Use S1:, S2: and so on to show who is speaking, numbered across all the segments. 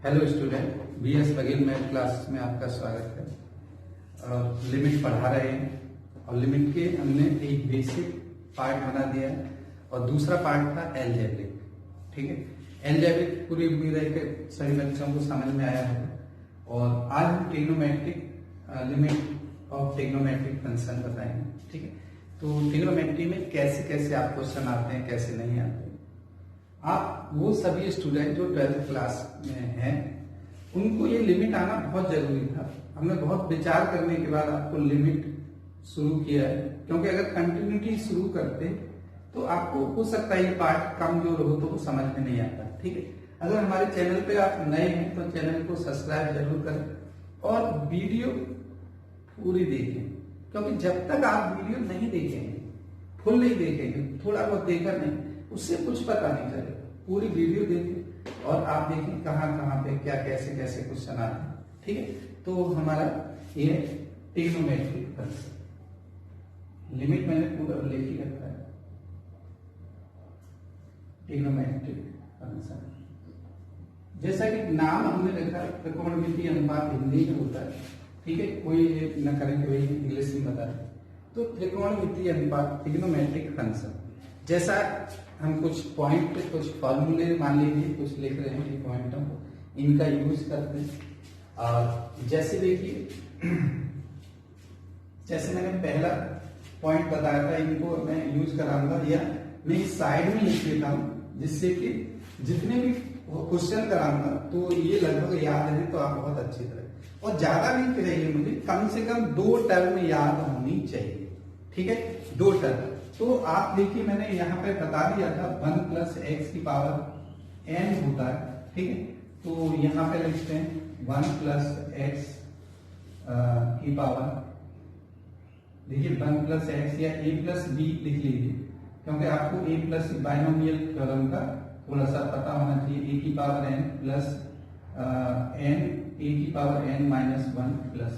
S1: Hello student, B S Baghel math class में आपका स्वागत है। लिमिट पढ़ा रहे हैं और लिमिट के हमने एक बेसिक पार्ट बना दिया है और दूसरा पार्ट था एलजेब्रिक। ठीक है, एलजेब्रिक पूरी उम्मीद है कि सभी बच्चों को समझ में आया होगा और आज हम trigonometric limit of trigonometric function बताएंगे। ठीक है, तो ट्रिग्नोमेट्री में कैसे कैसे आप क्वेश्चन आते हैं, कैसे नहीं आते हैं। आप वो सभी स्टूडेंट जो 12th क्लास में हैं उनको ये लिमिट आना बहुत जरूरी था। हमने बहुत विचार करने के बाद आपको लिमिट शुरू किया है, क्योंकि अगर कंटिन्यूटी शुरू करते तो आपको हो सकता है ये पार्ट कमजोर हो तो वो समझ में नहीं आता। ठीक है, अगर हमारे चैनल पे आप नए हैं तो चैनल को सब्सक्राइब जरूर करें और वीडियो पूरी देखें, क्योंकि जब तक आप वीडियो नहीं देखेंगे, फुल नहीं देखेंगे, थोड़ा बहुत देखा नहीं, उससे कुछ पता नहीं चलेगा। पूरी वीडियो देखें और आप देखें कहाँ कहाँ पे क्या कैसे कैसे क्वेश्चन आते हैं। ठीक है, तो हमारा ये ट्रिग्नोमेट्रिक फंक्शन लिमिट मैंने पूरा लिख ही रखा है। ट्रिग्नोमेट्रिक फंक्शन जैसा कि नाम हमने रखा है, त्रिकोणमितीय अनुपात हिंदी में होता है। ठीक है, कोई न करेंगे वही इंग्लिश में बता रहे। तो त्रिकोणमितीय अनुपात ट्रिग्नोमेट्रिक फंक्शन जैसा हम कुछ पॉइंट कुछ फॉर्मूले मान लीजिए कुछ लिख रहे हैं, पॉइंटों को इनका यूज करते हैं। और जैसे देखिए जैसे मैंने पहला पॉइंट बताया था, इनको मैं यूज कराऊंगा या मैं इस साइड में लिख लेता हूं, जिससे कि जितने भी क्वेश्चन कराऊंगा तो ये लगभग याद है तो आप बहुत अच्छी तरह, और ज्यादा नहीं चाहिए मुझे, कम से कम 2 टर्म याद होनी चाहिए। ठीक है, 2 टर्म। तो आप देखिए मैंने यहाँ पे बता दिया था 1 प्लस एक्स की पावर n होता है। ठीक है, तो यहाँ पे लिखते हैं 1 प्लस एक्स की पावर, देखिए 1 प्लस एक्स या a प्लस बी लिख लीजिए, क्योंकि आपको a प्लस बाइनोमियल थ्योरम का थोड़ा सा पता होना चाहिए। a की power n plus n a की पावर n माइनस 1 प्लस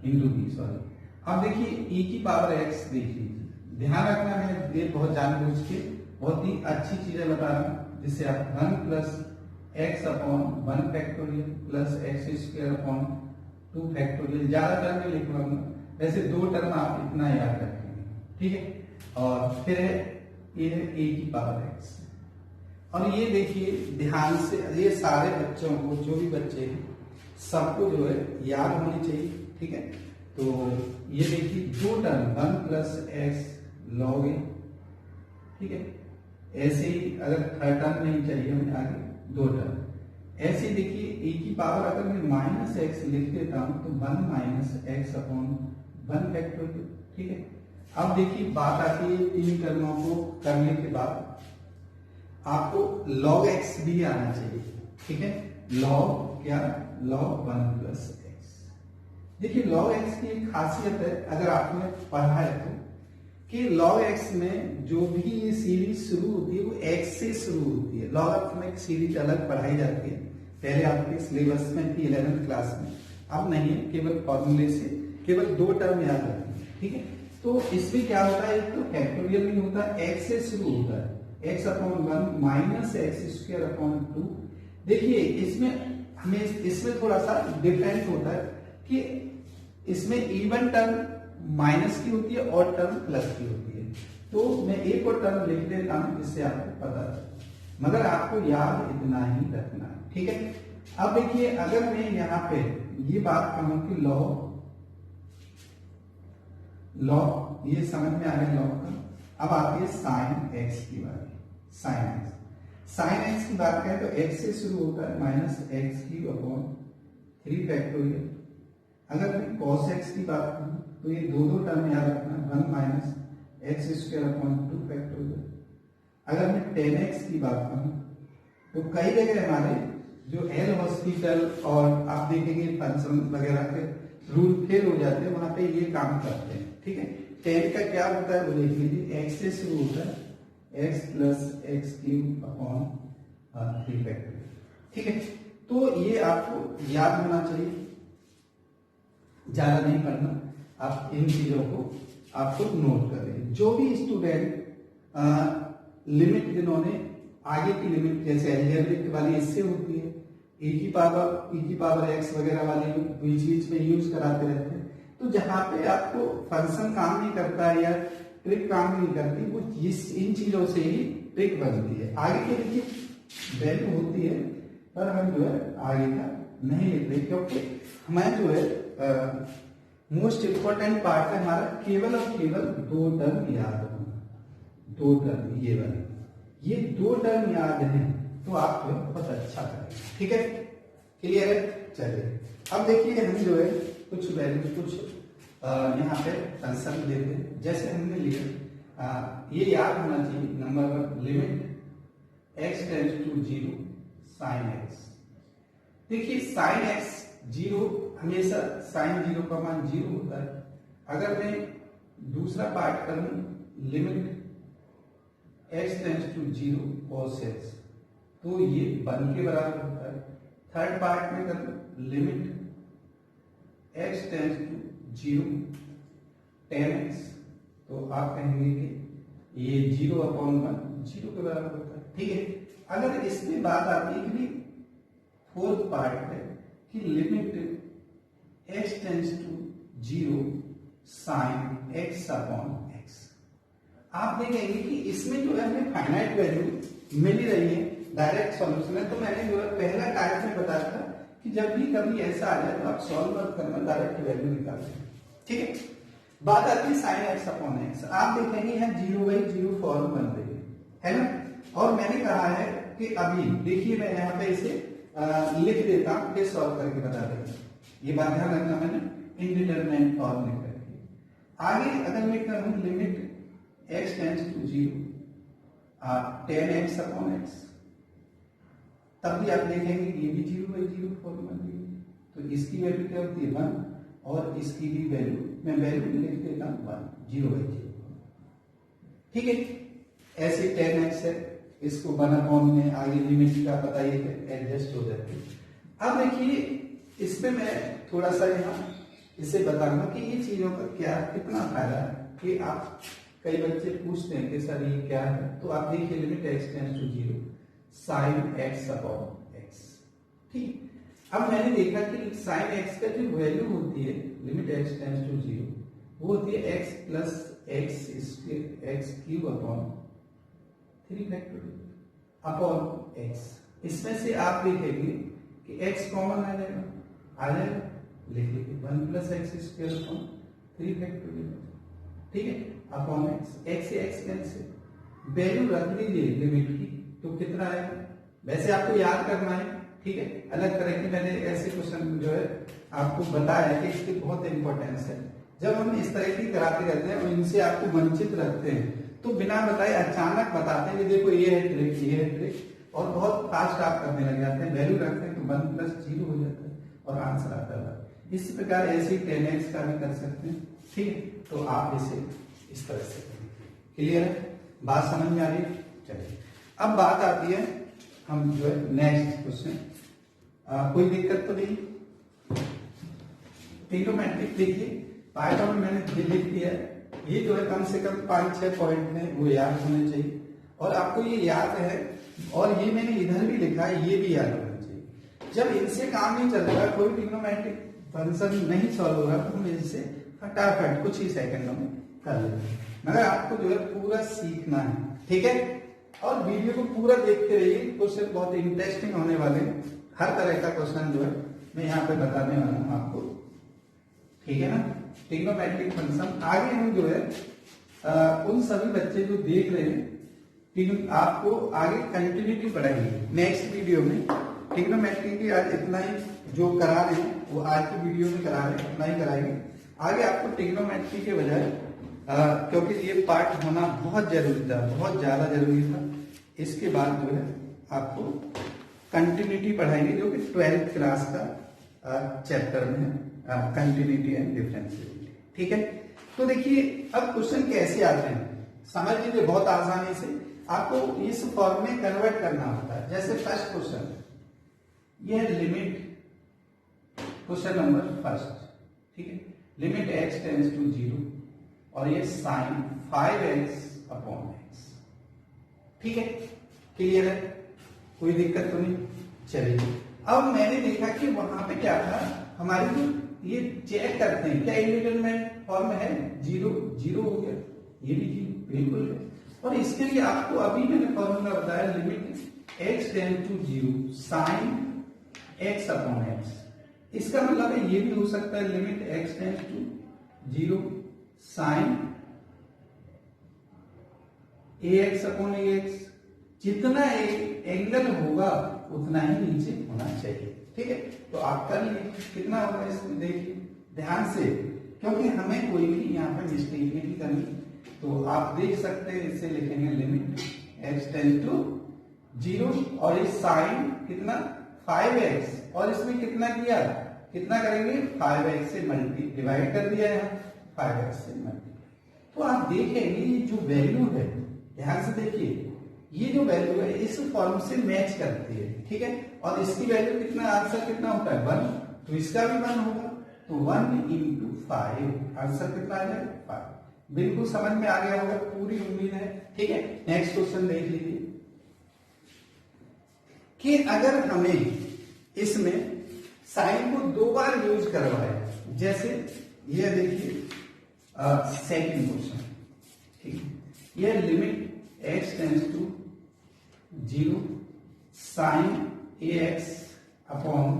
S1: इंटू बी। सॉरी, अब देखिए e की पावर x देख लीजिए, ध्यान रखना है, ये बहुत जानबूझ के बहुत ही अच्छी चीजें बता रहा हूं, जिससे आप 1 plus x upon 1 factorial plus x square upon 2 factorial, ज्यादा टर्म में लिख लूंगा, वैसे 2 टर्म आप इतना याद रखेंगे। ठीक है, और फिर है ये है a की पावर x, और ये देखिए ध्यान से, ये सारे बच्चों को, जो भी बच्चे हैं सबको जो है याद होनी चाहिए। ठीक है, तो ये देखिए 2 टर्म 1 प्लस एक्स लॉग ए। ठीक है, ऐसे ही अगर थर्ड टर्म नहीं चाहिए हमें आगे 2 टर्म, ऐसे ही देखिए ए की पावर अगर मैं माइनस एक्स लिख देता हूं तो 1 माइनस एक्स अपॉन 1 फैक्टोरियल। ठीक है, अब देखिए बात आती है 3 टर्मों को करने के बाद आपको लॉग एक्स भी आना चाहिए। ठीक है, लॉग क्या, लॉग 1 प्लस एक्स। देखिए लॉग एक्स की एक खासियत है, अगर आपने पढ़ा है तो, कि log x में जो भी ये सीरीज शुरू होती है वो x से शुरू होती है। log x में एक सीरीज अलग पढ़ाई जाती है, पहले आपके सिलेबस में थी 11th क्लास में, अब नहीं है, केवल फॉर्मूले से केवल 2 टर्म याद रखना। ठीक है, तो इसमें क्या होता है, एक तो फैक्टोरियल नहीं होता, x से शुरू होता है, x upon 1 minus x square upon 2। देखिए इसमें हमें इसमें थोड़ा सा डिफरेंट होता है कि इसमें इवन टर्म माइनस की होती है और टर्म प्लस की होती है, तो मैं एक और टर्म लिख देता हूं जिससे आपको पता चले, मगर आपको याद इतना ही रखना है। ठीक है, अब देखिए अगर मैं यहाँ पे ये बात कहूं कि लॉग ये समझ में आ रहा है लॉग का, अब आती है साइन एक्स की बात। साइन एक्स की बात करें तो एक्स से शुरू होता है, माइनस एक्स की अपॉन 3 फैक्टोरियल। अगर मैं कॉस एक्स की बात करूं तो ये 2 टर्म याद रखना, 1 minus x square upon 2 factorial. अगर मैं टेन एक्स की बात करूं तो कई जगह हमारे जो एल हॉस्पिटल और आप देखेंगे फंक्शन वगैरह के रूल फेल हो जाते हैं, वहां पे ये काम करते हैं। ठीक है, टेन का क्या होता है वो देख लीजिए, एक्स से शुरू होता है, x plus x cube upon 3 factorial. ठीक है, तो ये आपको याद होना चाहिए, ज्यादा नहीं पढ़ना, आप इन चीजों को आपको नोट कर लें। जो भी स्टूडेंट लिमिट जिन्होंने आगे की लिमिट जैसे एल्जेब्रिक वाली इससे होती है, ई की पावर एक्स वगैरह वाली बीच बीच में यूज कराते रहते हैं। तो जहां पे आपको फंक्शन काम नहीं करता है या ट्रिक काम नहीं करती, वो इन चीजों से ही ट्रिक बनती है। आगे के देखिए वैल्यू होती है, पर हम जो है आगे का नहीं लिखते, क्योंकि हमें जो है मोस्ट इंपॉर्टेंट पार्ट है हमारा केवल और केवल दो टर्म याद रखना। दो टर्म ये वाले, ये दो टर्म याद है तो आप जो है बहुत अच्छा करेंगे। ठीक है, क्लियर है? चलिए अब देखिए हम जो है कुछ वैल्यू कुछ यहाँ पे कंसर्न लेते हैं। जैसे हमने लिखा ये याद होना चाहिए, number one limit x tends to 0 sine x। देखिए साइन x 0 हमेशा साइन 0 का मान 0 होता है। अगर मैं दूसरा पार्ट करूं limit x tends to 0 cos x, तो ये 1 के बराबर होता है। थर्ड पार्ट में करूं limit x tends to 0 tan x, तो आप कहेंगे कि ये 0/1 0 के बराबर होता है। ठीक है, अगर इसमें बात आती है कि फोर्थ पार्ट है कि limit x tends to 0 sine x/x, आप देखेंगे कि इसमें जो है हमें फाइनाइट वैल्यू मिल ही रही है, डायरेक्ट सॉल्यूशन है। तो मैंने जो है पहला टाइप में बताया था कि जब भी कभी ऐसा आ जाए तो आप सॉल्व मत करना, डायरेक्ट वैल्यू निकाल दें। ठीक है, बात आती है साइन x/x। आप देखेंगे यहाँ 0/0 फॉर्म बन रही है ना। और मैंने कहा है कि अभी देखिए मैं यहाँ पे इसे लिख देता हूँ, फिर सॉल्व करके बता देंगे। ये बात ध्यान रखना, मैंने इनडिटरमिनेट फॉर्म लिख रखी है। आगे अगर मैं करूँ limit x tends to 0 tan x/x, तब भी आप देखेंगे ये भी 0/0 फॉर्म बन गई। तो इसकी वैल्यू क्या होती है 1, और इसकी भी वैल्यू मैं वैल्यू लिख देता हूं 1 0/0। ठीक है, ऐसे tan x है, इसको 1/, में आगे लिमिट का पता ही है, एडजस्ट हो जाती है। अब देखिए इसमें मैं थोड़ा सा यहाँ इसे बताऊंगा कि ये चीजों का क्या कितना फायदा है। कि आप कई बच्चे पूछते हैं कि सर ये क्या है, तो आप देखिए limit x tends to 0 sine x/x। ठीक, अब मैंने देखा कि साइन x का जो वैल्यू होती है लिमिट x टेंड्स टू 0, वो होती है x plus x cube upon 3 factorial upon x। इसमें से आप देखेंगे कि x कॉमन आ जाएगा, लिख लीजिए 1 plus x square upon 3 factorial. ठीक है, अपॉन x से x कैंसिल, वैल्यू रख लीजिए लिमिट की, तो कितना आएगा। वैसे आपको याद करना है, ठीक है, अलग तरह की मैंने ऐसे क्वेश्चन जो है आपको बताया कि इसकी बहुत इंपॉर्टेंस है। जब हम इस तरह की कराते रहते हैं और इनसे आपको वंचित रखते हैं, तो बिना बताए अचानक बताते हैं कि देखो ये है ट्रिक, ये है ट्रिक, और बहुत फास्ट आप करने लग जाते हैं। वैल्यू रखते हैं तो 1 प्लस 0 हो जाता है और आंसर आता है। इसी प्रकार ऐसे ही tan x का भी कर सकते हैं। ठीक है, तो आप इसे इस तरह से करेंगे। क्लियर है, बात समझ में आ रही है? चलिए अब बात आती है हम जो है नेक्स्ट क्वेश्चन, कोई दिक्कत तो नहीं? ट्रिग्नोमेट्रिक देखिए पाइथन में मैंने लिख दिया है, ये जो है कम से कम 5-6 पॉइंट में वो याद होने चाहिए, और आपको ये याद है, और ये मैंने इधर भी लिखा है, ये भी याद होना चाहिए। जब इनसे काम नहीं चल रहा, कोई ट्रिग्नोमेट्रिक फंक्शन नहीं सॉल्व हो रहा, तो हम इसे फटाफट कुछ ही सेकंडों में कर लेंगे। मगर आपको जो है पूरा सीखना है, ठीक है, और वीडियो को पूरा देखते रहिए, क्वेश्चन बहुत इंटरेस्टिंग होने वाले हैं। हर तरह का क्वेश्चन जो है मैं यहाँ पे बताने वाला हूँ आपको, ठीक है ना। ट्रिग्नोमेट्रिक फंक्शन आगे हम जो है उन सभी बच्चे जो देख रहे हैं, आपको आगे कंटिन्यूटी पढ़ाएंगे नेक्स्ट वीडियो में। ट्रिग्नोमेट्री की आज इतना ही जो करा रहे हैं वो आज की वीडियो में करा रहे हैं, इतना ही कराएंगे। आगे आपको ट्रिग्नोमेट्री के बजाय क्योंकि ये पार्ट होना बहुत जरूरी था, बहुत ज्यादा जरूरी था, इसके बाद जो है आपको कंटिन्यूटी पढ़ाएंगे, जो कि 12th क्लास का चैप्टर में कंटिन्यूटी एंड डिफरेंशिएबिलिटी। ठीक है, तो देखिए अब क्वेश्चन कैसे आते हैं समझ लीजिए बहुत आसानी से। आपको इस फॉर्म में कन्वर्ट करना होता है। जैसे फर्स्ट क्वेश्चन, यह लिमिट, क्वेश्चन नंबर फर्स्ट, ठीक है, लिमिट x टेंड्स टू 0 और ये साइन 5x अपॉन x। ठीक है, क्लियर है, कोई दिक्कत तो नहीं? चलिए अब मैंने देखा कि वहां पे क्या था, हमारी जो ये चेक करते हैं क्या इंडिटरमिनेट फॉर्म है, जीरो जीरो हो गया, ये भी जीरो बिल्कुल है। और इसके लिए आपको अभी मैंने फॉर्मूला बताया, limit x tend to zero sine x upon x. इसका मतलब है ये भी हो सकता है limit x tend to zero sine A x upon a x. जितना एंगल होगा उतना ही नीचे होना चाहिए, ठीक है। तो आप कर लिए, कितना होगा इसमें देखिए ध्यान से, क्योंकि हमें कोई भी यहाँ पे मिस्टेक नहीं करनी। तो आप देख सकते हैं, इसे लिखेंगे limit x tend to zero, और इस साइन कितना 5x, और इसमें कितना किया, कितना करेंगे 5x से मल्टी डिवाइड कर दिया है 5x से मल्टी। तो आप देखेंगे ये जो वैल्यू है, ध्यान से देखिए, ये जो वैल्यू है इस फॉर्म से मैच करती है, ठीक है। और इसकी वैल्यू कितना, आंसर कितना होता है 1, तो इसका भी 1 होगा, तो 1 into 5 आंसर कितना आ जाएगा 5। बिल्कुल समझ में आ गया होगा, पूरी उम्मीद है, ठीक है। नेक्स्ट क्वेश्चन देख लीजिए कि अगर हमें इसमें साइन को 2 बार यूज करवाए, जैसे ये देखिए सेकंड क्वेश्चन, ठीक है। यह limit x tends to zero sine A x upon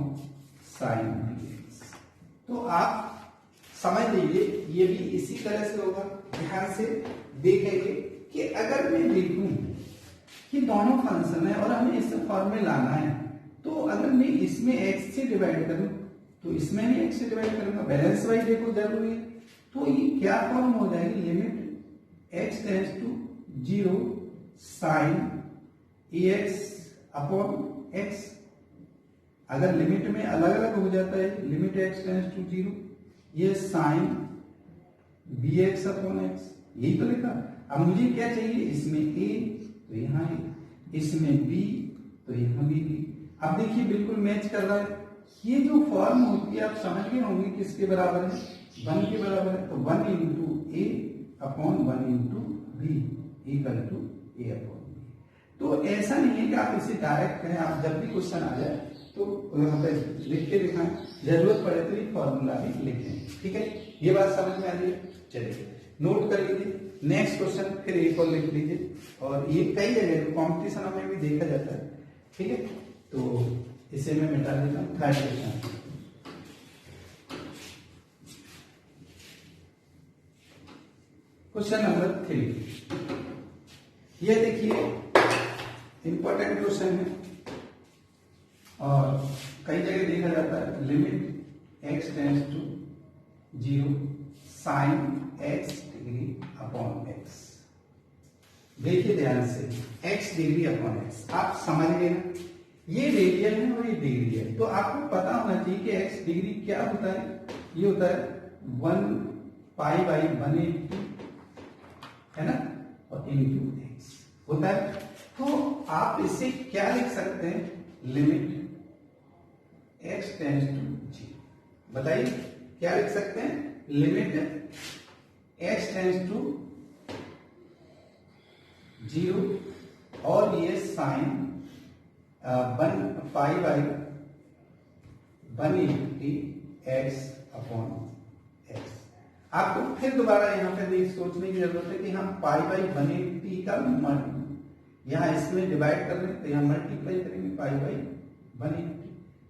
S1: sine B x. तो आप समझ लीजिए ये भी इसी तरह से होगा। ध्यान से देखेंगे कि अगर मैं देखूं कि दोनों फंक्शन है और हमें इस फॉर्म में लाना है, तो अगर मैं इसमें x से डिवाइड करूं तो इसमें भी x से डिवाइड करूंगा, बैलेंस वाइज देखो जरूरी है। तो ये क्या फॉर्म हो जाएगी, limit x tends to zero sine A x upon X. अगर लिमिट में अलग अलग हो जाता है, limit x tends to zero, ये sine B X upon X, यही तो लिखा। अब मुझे क्या चाहिए, इसमें a तो यहाँ a, इसमें b तो यहाँ b। अब देखिए बिल्कुल मैच कर रहा है। ये जो फॉर्म होती है आप समझ गए होंगे किसके बराबर है, 1 के बराबर है। तो 1 into a upon 1 into b equal to a upon b। तो ऐसा नहीं है कि आप इसे डायरेक्ट करें, आप जब भी क्वेश्चन आ जाए तो यहाँ पे लिख के दिखाएं, जरूरत पड़े तो ये फॉर्मूला भी लिखें, ठीक है। ये बात समझ में आ रही है, चलिए नोट कर लीजिए। नेक्स्ट क्वेश्चन फिर एक और लिख लीजिए, और ये कई जगह कॉम्पिटिशन में भी देखा जाता है, ठीक है। तो इसे मैं मिटा देता हूँ। Third question, question number 3। ये देखिए इंपॉर्टेंट क्वेश्चन है और कई जगह देखा जाता है। Limit x tends to zero sine x degree upon x। देखिए ध्यान से, x डिग्री अपॉन x, आप समझ गए ना, ये रेडियन है और ये डिग्री है। तो आपको पता होना चाहिए कि x डिग्री क्या होता है, ये होता है 1 पाई बाई 180 है ना, और इंटू x होता है। तो आप इसे क्या लिख सकते हैं, limit x tends to zero, बताइए क्या लिख सकते हैं, limit x tends to zero, और ये sine 1 pi by 180 x upon x। आपको फिर दोबारा यहाँ पे देख सोचने की जरूरत है कि हम पाई बाई 180 का यहाँ इसमें डिवाइड कर रहे हैं, तो यहाँ मल्टीप्लाई करेंगे पाई बाई 180।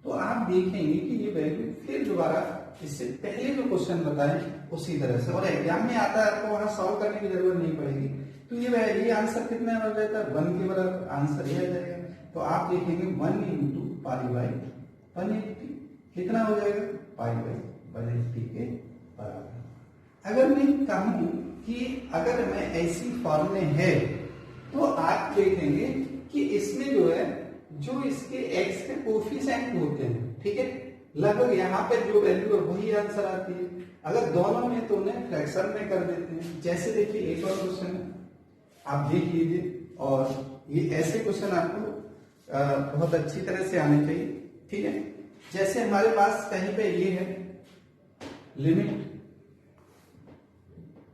S1: तो आप देखेंगे कि ये वैल्यू फिर दोबारा इससे पहले जो क्वेश्चन बताएं उसी तरह से, और एग्जाम में आता है, आपको वहां सॉल्व करने की जरूरत नहीं पड़ेगी। तो ये आंसर कितना हो जाता है, 1 के बराबर आंसर ये आ जाएगा। तो आप देखेंगे 1 into पाई बाई 180 कितना हो जाएगा, पाई बाई 180 के बराबर। अगर मैं कहूं कि अगर मैं ऐसी फॉर्म में है, तो आप देखेंगे कि इसमें जो है, जो इसके x के कोफिशिएंट होते हैं, ठीक है, लगभग यहाँ पे जो वैल्यू है वही आंसर आती है। अगर दोनों में तो उन्हें फ्रैक्शन में कर देते हैं। जैसे देखिए एक और क्वेश्चन है, आप देख लीजिए, और ये ऐसे क्वेश्चन आपको बहुत अच्छी तरह से आने चाहिए, ठीक है। जैसे हमारे पास कहीं पे ये है लिमिट,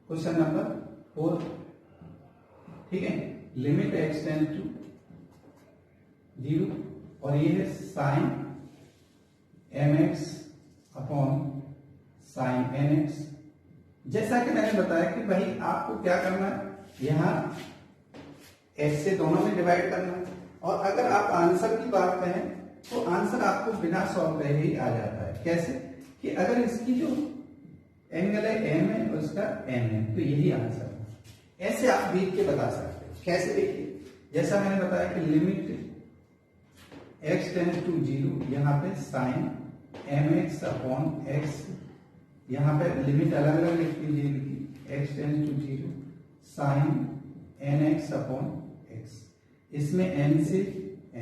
S1: क्वेश्चन नंबर 4, ठीक है, limit x tends to zero, और ये है sine m x upon sine n x. जैसा कि मैंने बताया कि भाई आपको क्या करना है, यहाँ एक्स से दोनों में डिवाइड करना है, और अगर आप आंसर की बात करें तो आंसर आपको बिना सॉल्व करे ही आ जाता है। कैसे कि अगर इसकी जो एंगल है एम है और इसका एम है, तो यही आंसर है। ऐसे आप देख के बता सकते हैं। कैसे देखिए, जैसा मैंने बताया कि लिमिट x टेंड्स टू 0, यहाँ पे sine m x upon x, यहाँ पे लिमिट अलग अलग लिख लीजिए, x tends to 0 sine n x upon x, इसमें n से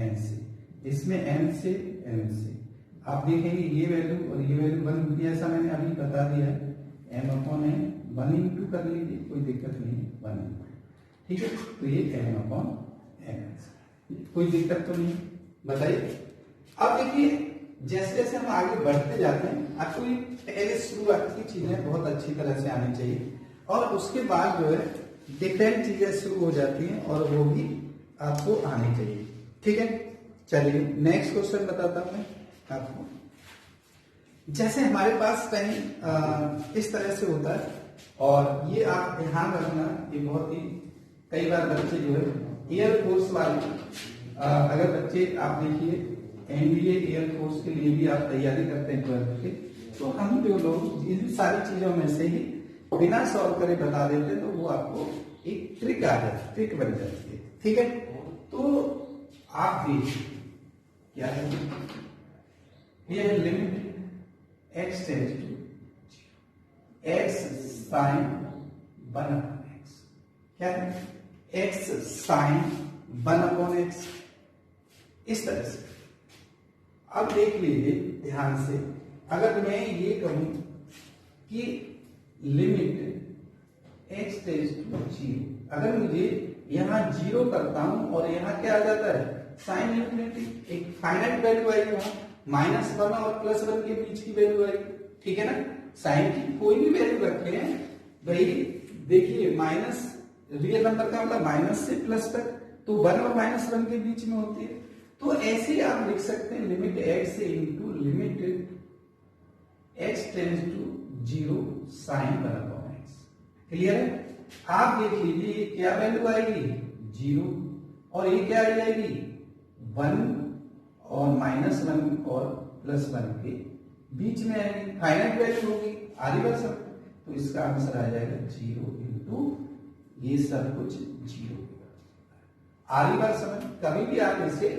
S1: n से, इसमें n से n से। आप देखेंगे ये वैल्यू और ये वैल्यू 1 होती है, ऐसा मैंने अभी बता दिया है। m अपॉन n 1 इंटू कर लीजिए, कोई दिक्कत नहीं, 1 इंटू, ठीक है। तो ये m अपॉन n, कोई दिक्कत तो नहीं, बताइए। अब देखिए जैसे जैसे हम आगे बढ़ते जाते हैं, आपको ये पहले शुरुआत की चीजें बहुत अच्छी तरह से आनी चाहिए, और उसके बाद जो है डिफरेंट चीजें शुरू हो जाती हैं और वो भी आपको आनी चाहिए, ठीक है। चलिए नेक्स्ट क्वेश्चन बताता हूं मैं आपको। जैसे हमारे पास कहीं इस तरह से होता है, और ये आप ध्यान रखना, ये बहुत ही कई बार बच्चे जो है एयरफोर्स वाले, अगर बच्चे आप देखिए एनडीए एयरफोर्स के लिए भी आप तैयारी करते हैं 12th के, तो हम जो लोग इन सारी चीजों में से ही बिना सॉल्व करे बता देते, तो वो आपको एक ट्रिक आ जाती है, ट्रिक बन जाती है, ठीक है। तो आप देखिए क्या है, ये है limit x tends to x sine 1 upon x, क्या है x साइन 1 अपॉन x, इस तरह से। अब देख लीजिए ध्यान से, अगर मैं ये कहूं कि लिमिट x टेंड्स टू 0, अगर मुझे यहां 0 करता हूं और यहां क्या आ जाता है साइन इन्फिनिटी, एक फाइनाइट वैल्यू आएगी, वहां -1 और +1 के बीच की वैल्यू आएगी, ठीक है ना। साइन की कोई भी वैल्यू रखे हैं भाई, देखिए माइनस रियल नंबर का मतलब माइनस से प्लस तक, तो 1 और -1 के बीच में होती है। तो ऐसे आप लिख सकते हैं limit x into limit x tends to 0 sine 1 upon x, clear है। आप देख लीजिए ये क्या वैल्यू आएगी 0, और ये क्या आ जाएगी 1 और -1 और +1 के बीच में आएगी, फाइनाइट वैल्यू होगी, आधी बार सब, तो इसका आंसर आ जाएगा 0 इंटू ये सब कुछ 0, आधी बार समझ। कभी भी आप इसे,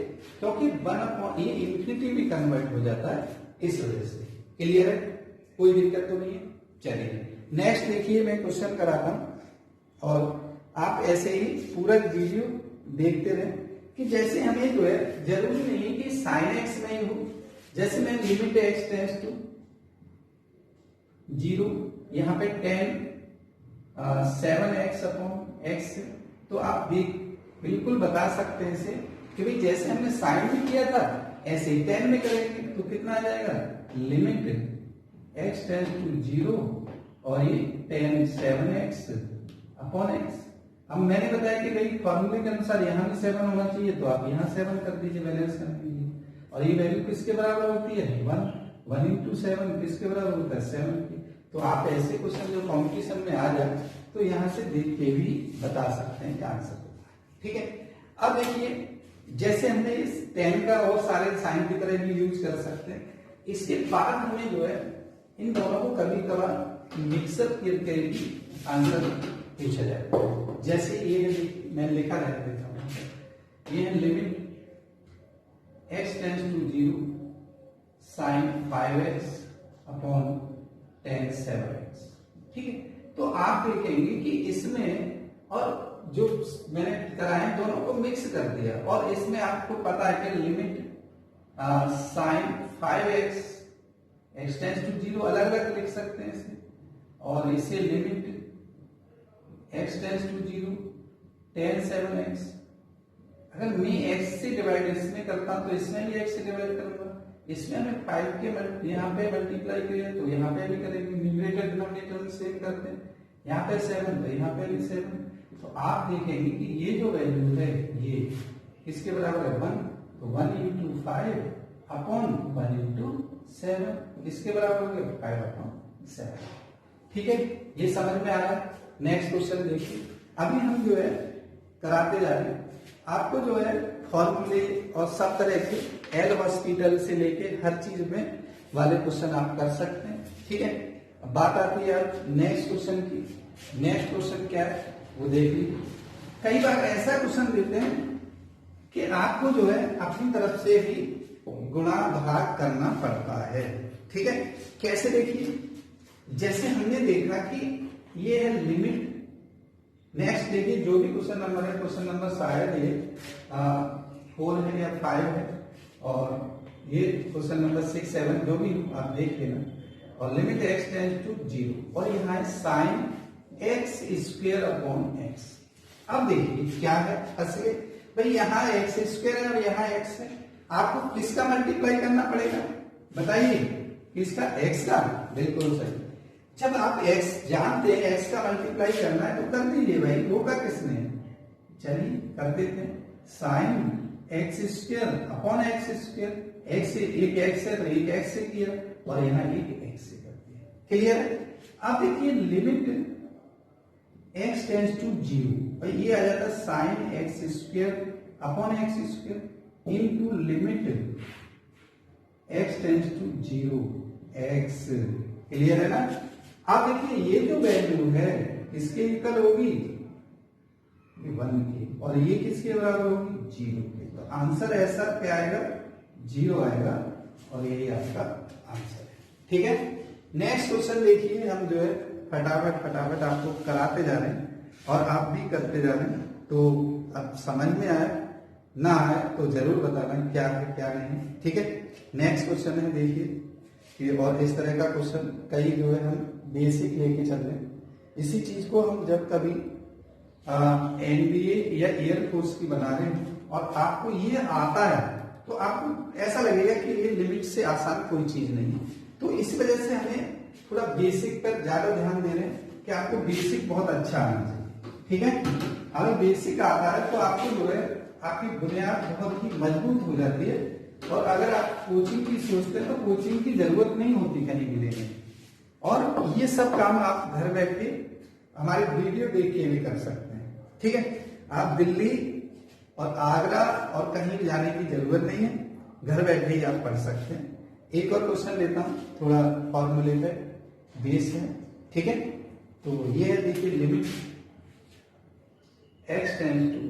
S1: क्योंकि 1 अपॉन ये इंफिनिटी में कन्वर्ट हो जाता है, इस वजह से, क्लियर है, कोई दिक्कत तो नहीं है। चलिए नेक्स्ट देखिए, मैं क्वेश्चन कराता हूं और आप ऐसे ही पूरा वीडियो देखते रहे, कि जैसे हमें जो है जरूरी नहीं है कि साइन एक्स में ही हो। जैसे मैं लिमिट x टेंड्स टू 0, यहाँ पे 7x अपॉन x, तो आप भी बिल्कुल बता सकते हैं इसे कि भाई जैसे हमने साइन में किया था ऐसे ही 10 में करेंगे, तो कितना आ जाएगा लिमिट x टेंड्स टू 0 और ये 7x अपॉन x। अब मैंने बताया कि भाई फॉर्मूले के अनुसार यहाँ भी 7 होना चाहिए, तो आप यहाँ 7 कर दीजिए बैलेंस करने के लिए, और ये वैल्यू किसके बराबर होती है 1 इंटू 7 किसके बराबर होता है 7 की। तो आप ऐसे क्वेश्चन जो कॉम्पिटिशन में आ जाए तो यहाँ से देख के भी बता सकते हैं क्या आंसर होता है, ठीक है। अब देखिए जैसे हमने इस 10 का और सारे साइन की तरह भी यूज कर सकते हैं, इसके बाद हमें जो है इन दोनों को कभी कभार मिक्सअप करके भी आंसर पूछा जाए। जैसे ये मैं लिखा रहता हूं, ये है limit x tends to 0 sine 5x upon tan 7x, ठीक है। तो आप देखेंगे कि इसमें और जो मैंने कराए दोनों को मिक्स कर दिया, और इसमें आपको पता है कि limit sine 5x x tends to 0 अलग अलग लिख सकते हैं इसे, और इसे limit x tends to 0 tan 7x। अगर मैं x से डिवाइड इसमें करता हूं तो इसमें भी x से डिवाइड करूंगा, इसमें हमें 5 के यहाँ पे मल्टीप्लाई किया तो यहाँ पे भी करेंगे, न्यूमरेटर डिनोमिनेटर सेम करते हैं, यहाँ पे 7 तो यहाँ पे भी 7। तो आप देखेंगे कि ये जो वैल्यू है ये किसके बराबर है 1, तो 1 इंटू 5 अपॉन 1 इंटू 7 इसके बराबर हो गया 5/7। ठीक है, ये समझ में आ रहा है। नेक्स्ट क्वेश्चन देखिए, अभी हम जो है कराते जा रहे हैं आपको जो है फॉर्मूले और सब तरह के एल हॉस्पिटल से लेके हर चीज में वाले क्वेश्चन आप कर सकते हैं। ठीक है, अब बात आती है नेक्स्ट क्वेश्चन की। नेक्स्ट क्वेश्चन क्या है वो देख लीजिए। कई बार ऐसा क्वेश्चन देते हैं कि आपको जो है अपनी तरफ से ही गुणा भाग करना पड़ता है। ठीक है, कैसे देखिए, जैसे हमने देखा कि ये है लिमिट। नेक्स्ट देखिए, जो भी क्वेश्चन नंबर है, क्वेश्चन नंबर शायद ये 4 है या 5 है, और ये क्वेश्चन नंबर 6, 7 जो भी आप देख लेना। और लिमिट x टेंड्स टू 0 और यहाँ है sine x square upon x। अब देखिए क्या है, फंसे भाई, यहाँ x स्क्वायर है और यहाँ x है, आपको किसका मल्टीप्लाई करना पड़ेगा बताइए, किसका, x का। बिल्कुल सही। जब आप x जानते हैं x का मल्टीप्लाई करना है तो कर दीजिए भाई, रोका किसने। चलिए कर देते हैं, sine x square upon x square, x से एक x है तो एक x से किया और यहाँ एक x से कर दिया। क्लियर है। अब देखिए लिमिट x टेंड्स टू 0, भाई ये आ जाता है sine x square upon x square into limit x tends to 0 x। Clear है ना। अब देखिए ये जो वैल्यू है किसके इक्वल होगी, 1 के, और ये किसके बराबर होगी, 0 के। तो आंसर ऐसा क्या आएगा, 0 आएगा, और यही आपका आंसर है। ठीक है, नेक्स्ट क्वेश्चन देखिए, हम जो है फटाफट आपको कराते जा रहे हैं और आप भी करते जा रहे हैं। तो अब समझ में आए ना आए तो जरूर बताना क्या है क्या नहीं। ठीक है, नेक्स्ट क्वेश्चन है देखिए, और इस तरह का क्वेश्चन कई जो है हम बेसिक लेके चल रहे हैं। इसी चीज को हम जब कभी एनडीए या एयरफोर्स की बना रहे हैं और आपको ये आता है तो आपको ऐसा लगेगा कि ये लिमिट से आसान कोई चीज नहीं है। तो इस वजह से हमें थोड़ा बेसिक पर ज्यादा ध्यान दे रहे हैं कि आपको बेसिक बहुत अच्छा आना चाहिए। ठीक है, अगर बेसिक आता है तो आपको जो है आपकी बुनियाद बहुत ही मजबूत हो जाती है, और अगर आप कोचिंग की सोचते हैं तो कोचिंग की जरूरत नहीं होती कहीं भी लेने। और ये सब काम आप घर बैठ के हमारे वीडियो देख के भी कर सकते हैं। ठीक है, आप दिल्ली और आगरा और कहीं भी जाने की जरूरत नहीं है, घर बैठे ही आप पढ़ सकते हैं। एक और क्वेश्चन लेता हूं, थोड़ा फॉर्मूले पे बेस है। ठीक है, तो ये है देखिए, limit x tends to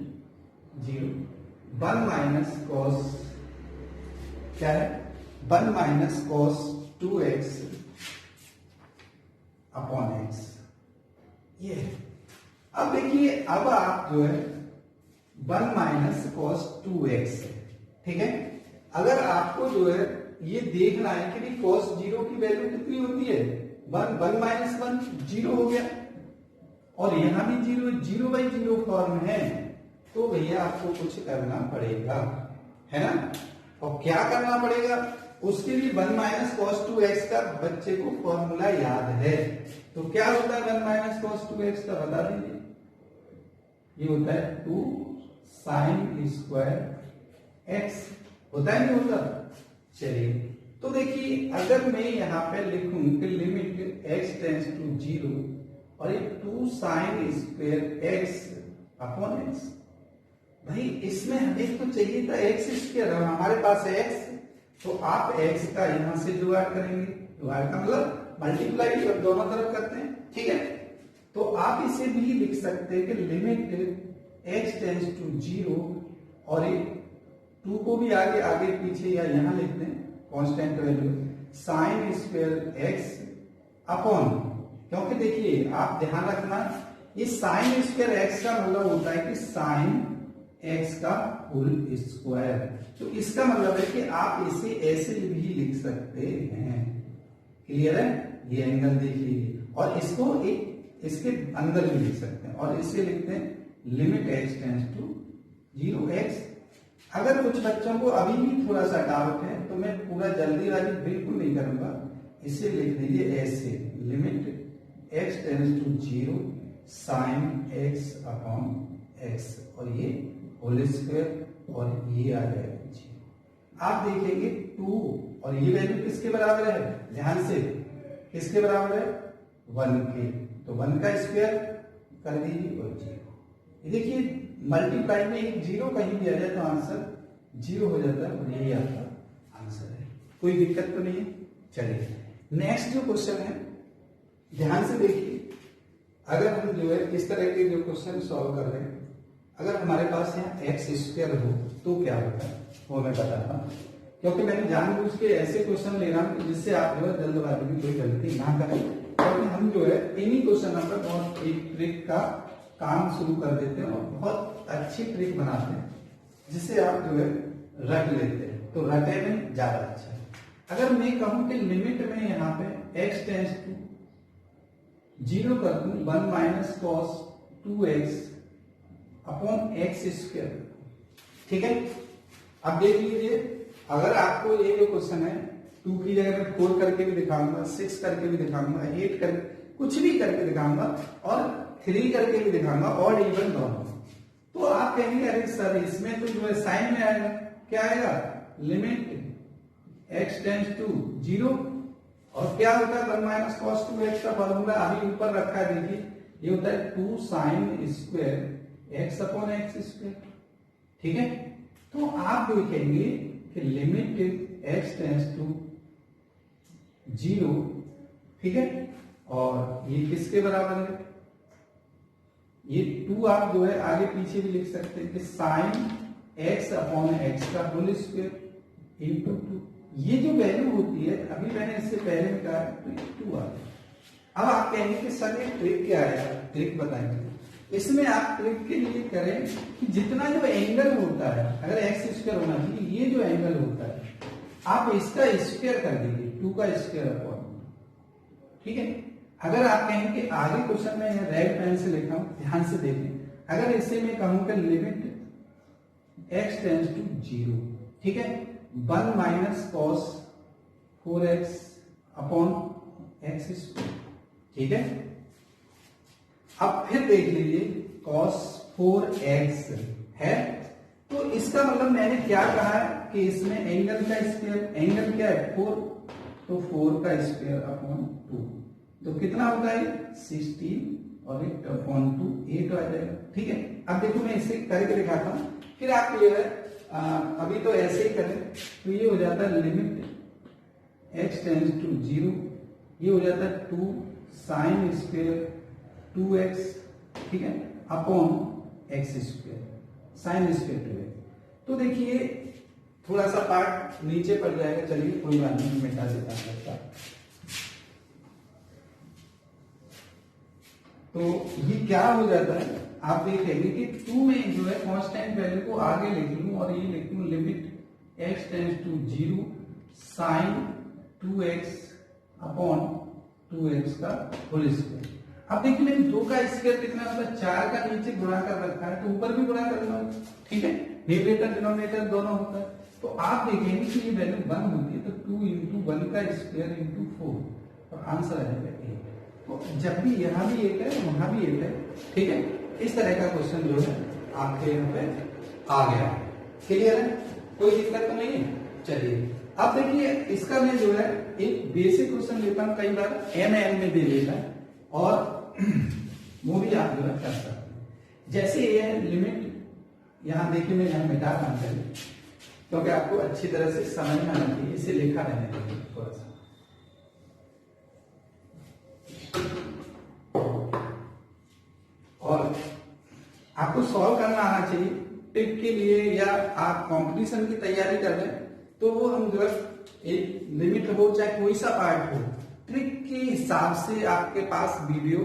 S1: 0 1 minus cos, क्या है, 1 minus cos 2x upon x। ये है। अब देखिए, अब आप जो है 1 माइनस कॉस 2x है। ठीक है, अगर आपको जो है ये देखना है कि भी कॉस 0 की वैल्यू कितनी होती है, 1 माइनस 1 0 हो गया, और यहां भी 0/0 फॉर्म है, तो भैया आपको कुछ करना पड़ेगा, है ना। और क्या करना पड़ेगा, उसके लिए 1 माइनस कॉस 2x का बच्चे को फॉर्मूला याद है। तो क्या होता है 1 माइनस कॉस 2x का, बता दीजिए। ये होता है 2 साइन स्क्वायर x, होता है नहीं होता। चलिए, तो देखिए, अगर मैं यहाँ पे लिखूं कि लिमिट x टेंड्स टू 0 और ये 2 sine square x upon x, भाई इसमें हमें तो चाहिए था x स्क्वायर, हमारे पास है x, तो आप x का यहां से जुगाड़ करेंगे, जुगाड़ का मतलब मल्टीप्लाई दोनों तरफ करते हैं। ठीक है, तो आप इसे भी लिख सकते हैं कि लिमिट x टेंड्स टू 0, और ये 2 को भी आगे आगे पीछे या यहां लिखते हैं constant value sine square x upon, क्योंकि देखिए आप ध्यान रखना, ये साइन स्क्वायर x का मतलब होता है कि साइन x का होल स्क्वायर। तो इसका मतलब है कि आप इसे ऐसे भी लिख सकते हैं। क्लियर है, ये एंगल देख लीजिए, और इसको एक इसके अंदर भी लिख सकते हैं, और इसे लिखते हैं limit x tends to 0x। अगर कुछ बच्चों को अभी भी थोड़ा सा डाउट है तो मैं पूरा जल्दीबाजी बिल्कुल नहीं करूंगा, इसे लिख दीजिए ऐसे, limit x tends to 0 sine x upon x, और ये होल स्क्वायर, और ये आ जाएगा 0। आप देखेंगे 2 और ये वैल्यू किसके बराबर है, ध्यान से, किसके बराबर है, 1 के। तो 1 का स्क्वायर कर दीजिए और 0। देखिए मल्टीप्लाई में एक 0 कहीं भी आ जाए तो आंसर 0 हो जाता है और यही आपका आंसर है, कोई दिक्कत तो नहीं है। चलिए नेक्स्ट जो क्वेश्चन है, ध्यान से देखिए, अगर हम जो है इस तरह के जो क्वेश्चन सॉल्व कर रहे हैं, अगर हमारे पास यहाँ एक्स स्क्वायर हो तो क्या होता है वो मैं बताता हूँ, क्योंकि मैंने जानबूझ के ऐसे क्वेश्चन ले रहा हूँ जिससे आप जो है जल्दबाजी में कोई गलती ना करें, क्योंकि हम जो है इन्हीं क्वेश्चन पर बहुत एक ट्रिक का काम शुरू कर देते हैं और बहुत अच्छी ट्रिक बनाते हैं जिससे आप जो है रट लेते हैं, तो रटे में ज्यादा अच्छा है। अगर मैं कहूं कि लिमिट में यहाँ पे x टेंस टू 0 कर दूं 1 minus cos 2x upon x square, ठीक है। अब देख लीजिए, अगर आपको ये जो क्वेश्चन है 2 की जगह मैं 4 करके भी दिखाऊंगा, 6 करके भी दिखाऊंगा, 8 करके, कुछ भी करके दिखाऊंगा और 3 करके भी दिखाऊंगा, ऑड इवन दोनों, तो आप कहेंगे अरे सर इसमें तो जो है साइन में आएगा, क्या आएगा, लिमिट x टेंस टू 0 और क्या होता है 1 माइनस कॉस 2x का फॉर्मूला अभी ऊपर रखा है, देखिए ये होता है 2 sine square x upon x square, ठीक है। तो आप देखेंगे कि लिमिट x टेंस टू 0, ठीक है, और ये किसके बराबर है, ये 2 आप जो है आगे पीछे भी लिख सकते हैं कि साइन x अपॉन एक्स का होल स्क्वायर इंटू 2, ये जो वैल्यू होती है, अभी मैंने इससे पहले में कहा तो ये 2 आ गया। अब आप कहेंगे कि सर ये ट्रिक क्या है, ट्रिक बताएंगे। इसमें आप ट्रिक के लिए करें कि जितना जो एंगल होता है, अगर एक्स स्क्वायर होना चाहिए, ये जो एंगल होता है आप इसका स्क्वायर कर दीजिए, 2 का स्क्वायर अपॉन, ठीक है। अगर आप कहें कि आगे क्वेश्चन में रेड पेन से लिखा हूं, ध्यान से देखें, अगर इससे मैं कहूं कि लिमिट x टेंस टू 0, ठीक है, 1 minus cos 4x upon x square, ठीक है। अब फिर देख लीजिए cos 4x है, तो इसका मतलब मैंने क्या कहा है कि इसमें एंगल का स्क्वायर, एंगल क्या है 4, तो 4 का स्क्वायर अपॉन 2, तो कितना होता है 16 और 8 अपॉन 2 8 आ जाएगा, ठीक है। अब देखो मैं इसे करके दिखाता हूं, फिर आप ये अभी तो ऐसे ही करें, तो ये हो जाता है लिमिट x टेंस टू 0, ये हो जाता है 2 साइन स्क्वायर 2x, ठीक है, upon x square sine square 2x। तो देखिए थोड़ा सा पार्ट नीचे पड़ जाएगा, चलिए कोई बात नहीं, मिटा देता हूं। तो ये क्या हो जाता है, आप देखेंगे कि 2 में जो है कांस्टेंट वैल्यू को आगे लिख लूं और ये लिख लूं limit x tends to 0 sine 2x upon 2x का होल स्क्वायर। अब देखिए मैंने 2 का स्क्वायर कितना मतलब 4 का नीचे गुणा कर रखा है, तो ऊपर भी गुणा कर लो, ठीक है, न्यूमरेटर डिनोमिनेटर दोनों होता है। तो आप देखेंगे कि ये वैल्यू 1 होती है, तो 2 इंटू 1 का स्क्वायर इंटू 4 और आंसर आ जाएगा 8। तो जब भी यहाँ भी 8 है वहां भी 8 है, ठीक है। इस तरह का क्वेश्चन जो है आपके यहाँ पे आ गया, क्लियर है, कोई दिक्कत तो नहीं है। चलिए अब देखिए इसका मैं जो है एक बेसिक क्वेश्चन लेता हूँ, कई बार MN में दे देता है और वो भी आप जो है कर सकते हैं। जैसे ये है लिमिट, यहां देखिए मैं यहां मिटा रहा हूं क्योंकि आपको अच्छी तरह से समझ में आना चाहिए, इसे लिखा रहने दीजिए थोड़ा सा। और आपको सॉल्व करना आना चाहिए, टिप के लिए या आप कंपटीशन की तैयारी कर रहे हैं तो वो हम जो है एक लिमिट हो चाहे कोई सा पार्ट हो, ट्रिक के हिसाब से आपके पास वीडियो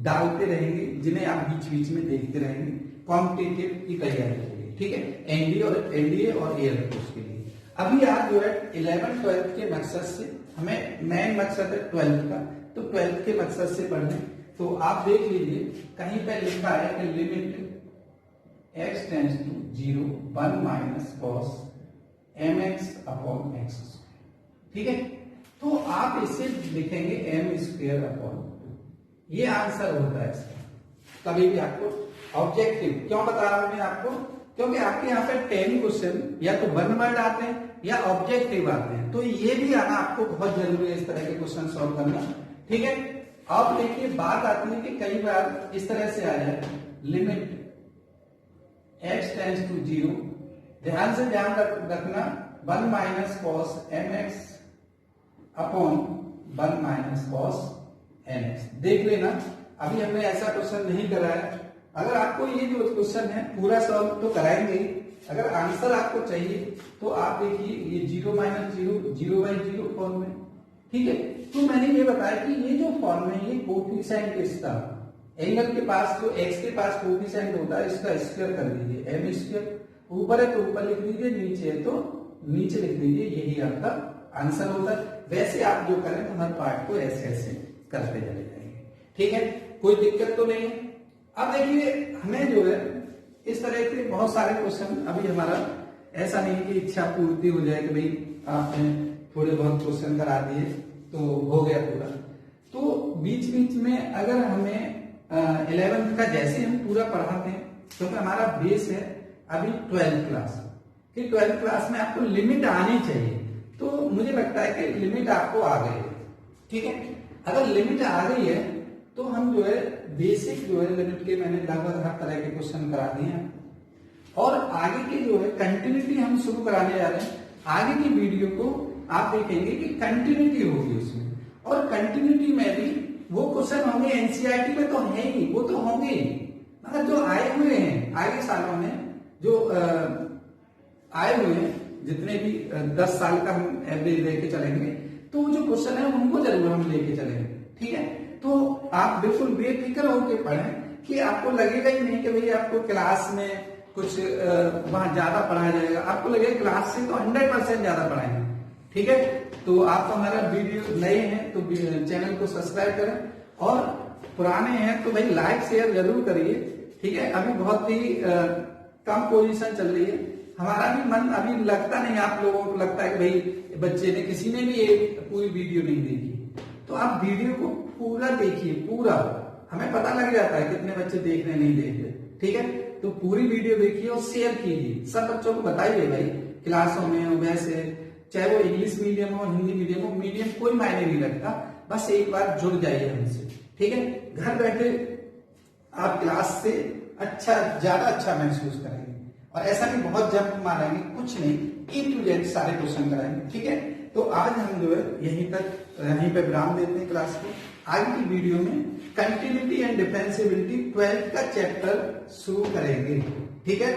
S1: डालते रहेंगे जिन्हें आप बीच बीच में देखते रहेंगे कॉम्पिटिटिव की तैयारी के लिए, ठीक है, एनडीए और एयरफोर्स के लिए। अभी आज जो है 11th-12th के मकसद से हमें मेन मकसद है 12th का, तो 12th के मकसद से पढ़ने। तो आप देख लीजिए कहीं पर लिखा है कि limit x tends to 0 1 minus cos mx upon x, ठीक है। तो आप इसे लिखेंगे m स्क्वायर अपॉन 2, ये आंसर होता है इसका। कभी भी आपको ऑब्जेक्टिव क्यों बता रहा हूं मैं आपको, क्योंकि आपके यहाँ पे 10 क्वेश्चन या तो 1 वर्ड आते हैं या ऑब्जेक्टिव आते हैं। तो ये भी आना आपको बहुत जरूरी है, इस तरह के क्वेश्चन सॉल्व करना। ठीक है, अब देखिए बात आती है कि कई बार इस तरह से आ जाए, लिमिट x टेंड्स टू 0, ध्यान से ध्यान रखना 1 minus cos mx upon 1 minus cos nx। देख लेना, अभी हमने ऐसा क्वेश्चन नहीं करा है। अगर आपको ये जो क्वेश्चन है पूरा सॉल्व तो कराएंगे, अगर आंसर आपको चाहिए तो आप देखिए ये 0 माइनस 0, 0/0 फॉर्म में। ठीक है, तो मैंने ये बताया कि ये जो फॉर्म है ये कोफिशिएंट इसका एंगल के पास जो x के पास कोफिशिएंट होता है इसका स्क्वायर कर दीजिए, m स्क्वायर। ऊपर है तो ऊपर लिख दीजिए, नीचे है तो नीचे लिख दीजिए, यही आपका आंसर होता है। वैसे आप जो करें तो हर पार्ट को ऐसे ऐसे करते चले जाएंगे। ठीक है, कोई दिक्कत तो नहीं है। अब देखिए हमें जो है इस तरह के बहुत सारे क्वेश्चन, अभी हमारा ऐसा नहीं कि इच्छा पूर्ति हो जाए कि भाई आपने थोड़े बहुत क्वेश्चन करा दिए तो हो गया पूरा। तो बीच बीच में अगर हमें 11th का जैसे हम पूरा पढ़ाते हैं, क्योंकि हमारा बेस है अभी 12th क्लास, कि 12th क्लास में आपको लिमिट आनी चाहिए। तो मुझे लगता है कि लिमिट आपको आ गई है। ठीक है, अगर लिमिट आ गई है तो हम जो है बेसिक जो है लिमिट के मैंने लगभग हर तरह के क्वेश्चन करा दिए हैं, और आगे की जो है कंटिन्यूटी हम शुरू कराने जा रहे हैं। आगे की वीडियो को आप देखेंगे कि कंटिन्यूटी होगी उसमें, और कंटिन्यूटी में भी वो क्वेश्चन होंगे एनसीईआरटी में तो है ही, वो तो होंगे ही, मतलब जो आए हुए हैं आगे सालों में, जो आए हुए हैं, जितने भी 10 साल का हम एवरेज लेके चलेंगे तो वो जो क्वेश्चन है उनको जरूर हम लेके चलेंगे। ठीक है, तो आप बिल्कुल बेफिक्र होकर पढ़ें कि आपको लगेगा ही नहीं कि भाई आपको क्लास में कुछ वहां ज्यादा पढ़ाया जाएगा, आपको लगेगा क्लास से तो 100% ज्यादा पढ़ाएंगे। ठीक है, तो आप हमारा वीडियो नए हैं तो चैनल को सब्सक्राइब करें, और पुराने हैं तो भाई लाइक शेयर जरूर करिए। ठीक है, अभी बहुत ही कम पोजीशन चल रही है, हमारा भी मन अभी लगता नहीं, आप लोगों को लगता है कि भाई बच्चे ने किसी ने भी ये पूरी वीडियो नहीं देखी, तो आप वीडियो को पूरा देखिए, पूरा, हमें पता लग जाता है कितने बच्चे देख रहे नहीं देख रहे। ठीक है, तो पूरी वीडियो देखिए और शेयर कीजिए, सब बच्चों को बताइए भाई, क्लासों में वैसे, चाहे वो इंग्लिश मीडियम हो हिंदी मीडियम हो, मीडियम कोई मायने नहीं रखता, बस एक बार जुड़ जाइए हमसे। ठीक है, घर बैठे आप क्लास से अच्छा, ज्यादा अच्छा महसूस करेंगे, और ऐसा नहीं बहुत जंप मारेंगे, कुछ नहीं, A to Z सारे क्वेश्चन कराएंगे। ठीक है, तो आज हम जो है यहीं पे विराम देते हैं क्लास को। आगे की वीडियो में कंटिन्यूटी एंड डिफेंसिबिलिटी 12th का चैप्टर शुरू करेंगे। ठीक है,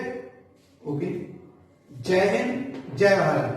S1: ओके, जय हिंद, जय भारत।